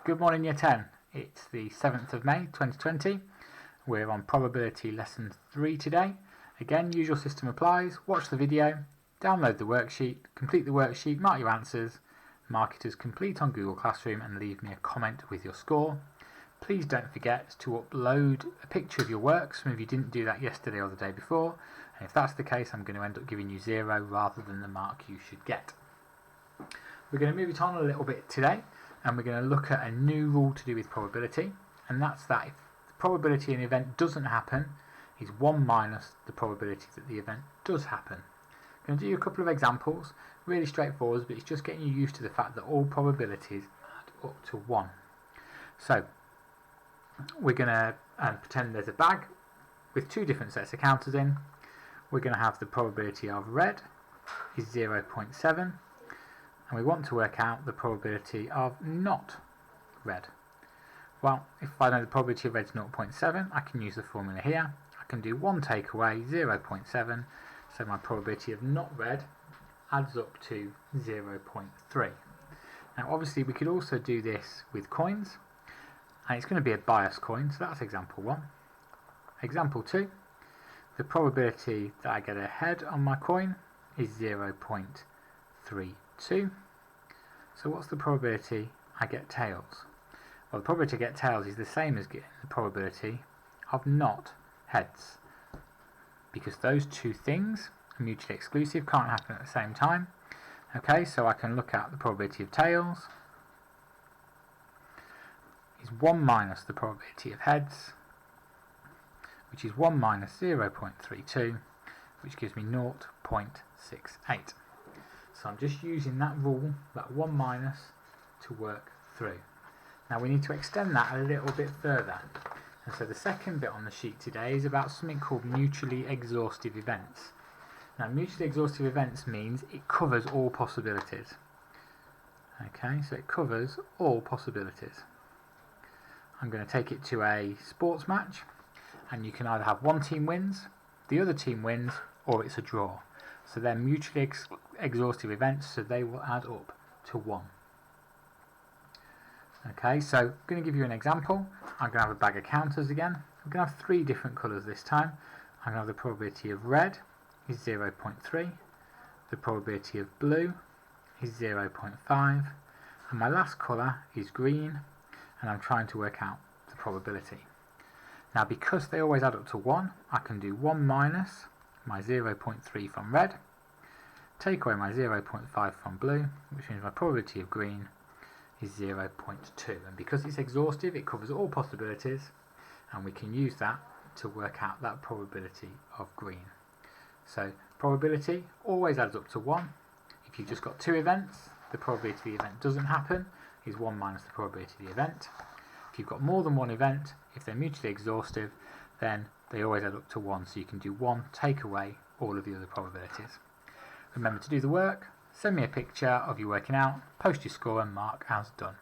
Good morning Year 10. It's the 7th of May 2020. We're on probability lesson 3 today. Again, usual system applies. Watch the video, download the worksheet, complete the worksheet, mark your answers, mark it as complete on Google Classroom and leave me a comment with your score. Please don't forget to upload a picture of your work. Some of you didn't do that yesterday or the day before, and if that's the case I'm going to end up giving you 0 rather than the mark you should get. We're going to move it on a little bit today, and we're going to look at a new rule to do with probability, and that's that if the probability an event doesn't happen is 1 minus the probability that the event does happen. I'm going to do you a couple of examples, really straightforward, but it's just getting you used to the fact that all probabilities add up to 1. So we're going to pretend there's a bag with two different sets of counters in. We're going to have the probability of red is 0.7, and we want to work out the probability of not red. Well, if I know the probability of red is 0.7, I can use the formula here. I can do 1 take away 0.7, so my probability of not red adds up to 0.3. Now obviously we could also do this with coins, and it's going to be a bias coin, so that's example 1. Example 2, the probability that I get a head on my coin is 0.32. So what's the probability I get tails? Well, the probability I get tails is the same as getting the probability of not heads, because those two things are mutually exclusive, can't happen at the same time. Okay, so I can look at the probability of tails is 1 minus the probability of heads, which is 1 minus 0.32, which gives me 0.68. So I'm just using that rule, that 1 minus, to work through. Now we need to extend that a little bit further. And so the second bit on the sheet today is about something called mutually exhaustive events. Now mutually exhaustive events means it covers all possibilities. Okay, so it covers all possibilities. I'm going to take it to a sports match, and you can either have one team wins, the other team wins, or it's a draw. So they're mutually exhaustive events, so they will add up to 1. Okay, so I'm going to give you an example. I'm going to have a bag of counters again. I'm going to have 3 different colours this time. I'm going to have the probability of red is 0.3, the probability of blue is 0.5, and my last colour is green, and I'm trying to work out the probability. Now because they always add up to 1, I can do 1 minus my 0.3 from red, take away my 0.5 from blue, which means my probability of green is 0.2. And because it's exhaustive, it covers all possibilities, and we can use that to work out that probability of green. So probability always adds up to 1. If you've just got 2 events, the probability the event doesn't happen is 1 minus the probability of the event. If you've got more than one event, if they're mutually exhaustive, then they always add up to 1, so you can do 1 take away all of the other probabilities. Remember to do the work, send me a picture of you working out, post your score and mark as done.